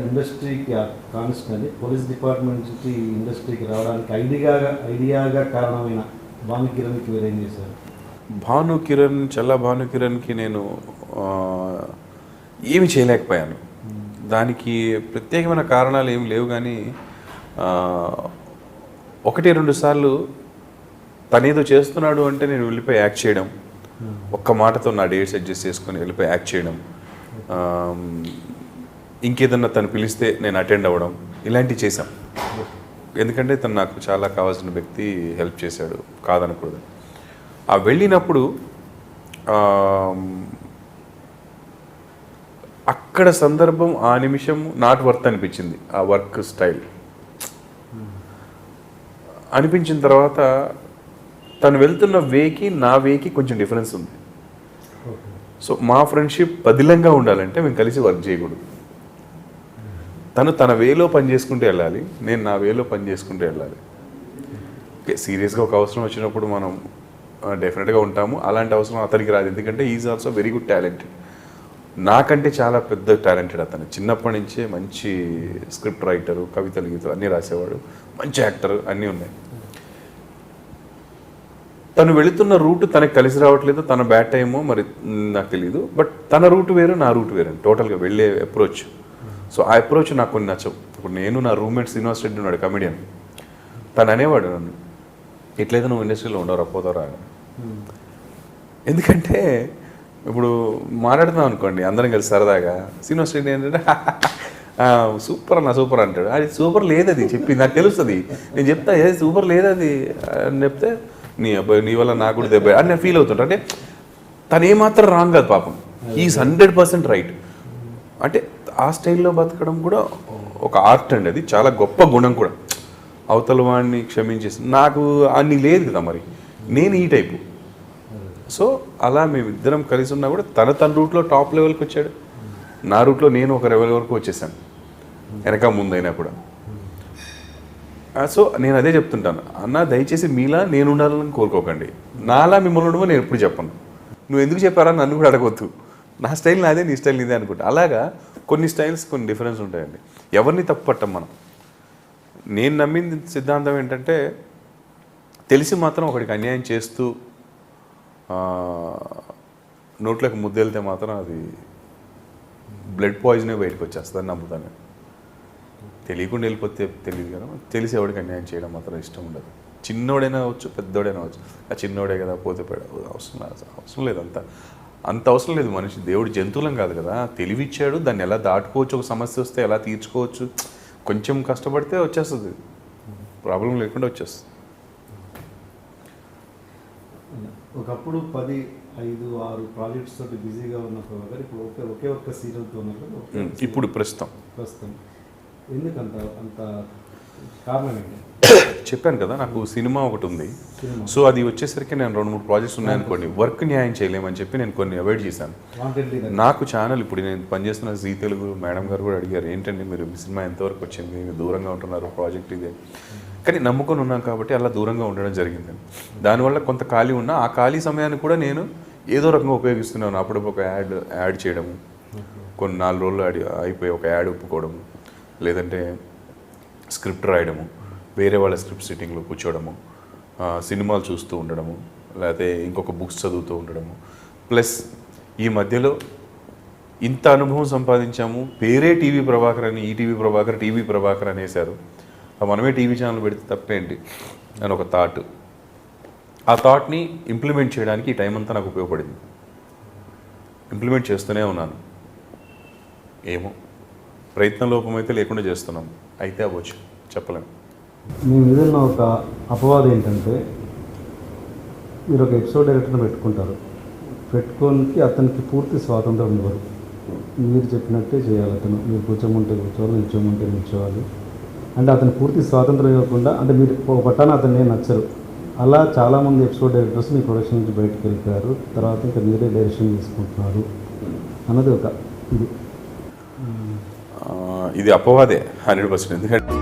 ఇండస్ట్రీకి constable police department నుంచి ఇండస్ట్రీకి రావడానికి ఐడియాగా కారణమైన భానుకిరణ్కి మీరు ఏం చేశారు? చల్లా భానుకిరణ్కి నేను ఏమి చేయలేకపోయాను. దానికి ప్రత్యేకమైన కారణాలు ఏమి లేవు, కానీ 1-2 సార్లు తనేదో చేస్తున్నాడు అంటే నేను వెళ్ళిపోయి యాక్ట్ చేయడం, ఒక్క మాటతో నా డేట్స్ అడ్జస్ట్ చేసుకొని వెళ్ళిపోయి యాక్ట్ చేయడం, ఇంకేదన్నా తను పిలిస్తే నేను అటెండ్ అవ్వడం, ఇలాంటివి చేశాం. ఎందుకంటే తను నాకు చాలా కావాల్సిన వ్యక్తి, హెల్ప్ చేశాడు, కాదనకూడదు. ఆ వెళ్ళినప్పుడు అక్కడ సందర్భం, ఆ నిమిషం నాట్ వర్త్ అనిపించింది. ఆ వర్క్ స్టైల్ అనిపించిన తర్వాత తను వెళ్తున్న వేకి నా వేకి కొంచెం డిఫరెన్స్ ఉంది. సో మా ఫ్రెండ్షిప్ పదిలంగా ఉండాలంటే మేము కలిసి వర్క్ చేయకూడదు. తను తన వేలో పని చేసుకుంటూ వెళ్ళాలి, నేను నా వేలో పని చేసుకుంటూ వెళ్ళాలి. ఓకే, సీరియస్గా ఒక అవసరం వచ్చినప్పుడు మనం డెఫినెట్గా ఉంటాము. అలాంటి అవసరం అతనికి రాదు, ఎందుకంటే is also very good talented. నాకంటే చాలా పెద్ద టాలెంటెడ్ అతను. చిన్నప్పటి నుంచే మంచి స్క్రిప్ట్ రైటరు, కవితలు గీతలు అన్నీ రాసేవాడు, మంచి యాక్టర్, అన్నీ ఉన్నాయి. తను వెళుతున్న రూట్ తనకు కలిసి రావట్లేదు, తన బ్యాడ్ టైమో మరి నాకు తెలియదు. బట్ తన రూట్ వేరు, నా రూట్ వేరు, టోటల్గా వెళ్ళే అప్రోచ్. సో ఆ అప్రోచ్ నాకు కొన్ని నచ్చవు. ఇప్పుడు నేను, నా రూమ్మేట్ శ్రీనివాస్ రెడ్డి ఉన్నాడు, కమెడియన్. తను అనేవాడు నన్ను, ఎట్లయితే నువ్వు ఇండస్ట్రీలో ఉండవు, పోతారా. ఎందుకంటే ఇప్పుడు మాట్లాడుతున్నాం అనుకోండి అందరం కలిసి సరదాగా, శ్రీనివాస్ రెడ్డి ఏంటంటే సూపర్ అన్న సూపర్ అంటాడు. అది సూపర్ లేదు, అది చెప్పి నాకు తెలుస్తుంది. నేను చెప్తా ఏది సూపర్ లేదు అది అని చెప్తే, నీ అబ్బాయి నీ వల్ల నాకు కూడా దెబ్బ అని నేను ఫీల్ అవుతుంటా. అంటే తను ఏమాత్రం రాంగ్ కాదు పాపం, ఈజ్ 100% రైట్. అంటే ఆ స్టైల్లో బతకడం కూడా ఒక ఆర్ట్ అండి, అది చాలా గొప్ప గుణం కూడా. అవతల వాడిని క్షమించేసి, నాకు అన్ని లేదు కదా, మరి నేను ఈ టైపు. సో అలా మేమిద్దరం కలిసి ఉన్నా కూడా తన రూట్లో టాప్ లెవెల్కి వచ్చాడు, నా రూట్లో నేను ఒక లెవెల్ వరకు వచ్చేసాను, వెనక ముందైనా కూడా. సో నేను అదే చెప్తుంటాను, అన్న దయచేసి మీలా నేను ఉండాలని కోరుకోకండి, నాలా మిమ్మల్ని ఉండమో నేను ఎప్పుడు చెప్పను. నువ్వు ఎందుకు చెప్పారా నన్ను కూడా అడగవద్దు, నా స్టైల్ నాదే, నీ స్టైల్ నీదే అనుకుంటా. అలాగా కొన్ని స్టైల్స్ కొన్ని డిఫరెన్స్ ఉంటాయండి, ఎవరిని తప్పు పట్టం మనం. నేను నమ్మిన సిద్ధాంతం ఏంటంటే, తెలిసి మాత్రం ఒకడికి అన్యాయం చేస్తూ నోట్లోకి ముద్దెళ్తే మాత్రం అది బ్లడ్ పాయిజనే బయటకు వచ్చేస్తుంది అని నమ్ముతాను. తెలియకుండా వెళ్ళిపోతే తెలియదు కదా, తెలిసి ఎవరికి అన్యాయం చేయడం మాత్రం ఇష్టం ఉండదు. చిన్నోడైనా అవచ్చు, పెద్దోడైనా అవచ్చు. ఆ చిన్నోడే కదా పోతే అవసరం లేదు, అంత అవసరం లేదు. మనిషి దేవుడు జంతువులం కాదు కదా, తెలివిచ్చాడు, దాన్ని ఎలా దాటుకోవచ్చు, ఒక సమస్య వస్తే ఎలా తీర్చుకోవచ్చు, కొంచెం కష్టపడితే వచ్చేస్తుంది, ప్రాబ్లం లేకుండా వచ్చేస్తుంది. ఒకప్పుడు 10, 5, 6 ప్రాజెక్ట్స్ తోటి బిజీగా ఉన్నప్పుడు ఇప్పుడు ఒకే ఒక్క సీరియల్తో ఉన్నారు. ఇప్పుడు ప్రస్తుతం ఎందుకంత అంత కారణం ఏంటి? చెప్పాను కదా, నాకు సినిమా ఒకటి ఉంది. సో అది వచ్చేసరికి నేను 2-3 ప్రాజెక్ట్స్ ఉన్నాయనుకోండి, వర్క్ న్యాయం చేయలేమని చెప్పి నేను కొన్ని అవాయిడ్ చేశాను. నాకు ఛానల్ ఇప్పుడు నేను పనిచేస్తున్న జీ తెలుగు మేడం గారు కూడా అడిగారు, ఏంటండి మీరు సినిమా ఎంతవరకు వచ్చింది, మీరు దూరంగా ఉంటున్నారు, ప్రాజెక్ట్ ఇదే. కానీ నమ్ముకొని ఉన్నాం కాబట్టి అలా దూరంగా ఉండడం జరిగింది. దానివల్ల కొంత ఖాళీ ఉన్నా, ఆ ఖాళీ సమయాన్ని కూడా నేను ఏదో రకంగా ఉపయోగిస్తున్నాను. అప్పుడు ఒక యాడ్ చేయడము, కొన్ని 4 రోజులు అయిపోయి ఒక యాడ్ ఒప్పుకోవడము, లేదంటే స్క్రిప్ట్ రాయడము, వేరే వాళ్ళ స్క్రిప్ట్ సిట్టింగ్లో కూర్చోవడము, సినిమాలు చూస్తూ ఉండడము, లేకపోతే ఇంకొక బుక్స్ చదువుతూ ఉండడము. ప్లస్ ఈ మధ్యలో ఇంత అనుభవం సంపాదించాము, పేరే టీవీ ప్రభాకర్ అని, ఈటీవీ ప్రభాకర్, టీవీ ప్రభాకర్ అనేసారు, మనమే టీవీ ఛానల్ పెడితే తప్పేంటి అని ఒక థాట్. ఆ థాట్ని ఇంప్లిమెంట్ చేయడానికి ఈ టైం అంతా నాకు ఉపయోగపడింది. ఇంప్లిమెంట్ చేస్తూనే ఉన్నాను. ఏమో ప్రయత్నలోపం అయితే లేకుండా చేస్తున్నాం, అయితే అవ్వచ్చు, చెప్పలేము. మేము ఏదైనా ఒక అపవాదం ఏంటంటే, మీరు ఒక ఎపిసోడ్ డైరెక్టర్ని పెట్టుకోనికి అతనికి పూర్తి స్వాతంత్రం ఇవ్వరు. మీరు చెప్పినట్టే చేయాలి, అతను మీరు కూర్చోమంటే కూర్చోవాలి, నిల్చోమంటే నిల్చోవాలి. అంటే అతను పూర్తి స్వాతంత్రం ఇవ్వకుండా, అంటే మీరు ఒక పట్టాన అతను నచ్చరు. అలా చాలామంది ఎపిసోడ్ డైరెక్టర్స్ మీ ప్రొడక్షన్ నుంచి బయటకు వెళ్ళిపోయారు, తర్వాత ఇంకా మీరే డైరెక్షన్ తీసుకుంటున్నారు అన్నది ఒక ఇది అపవాదే 100%. ఎందుకంటే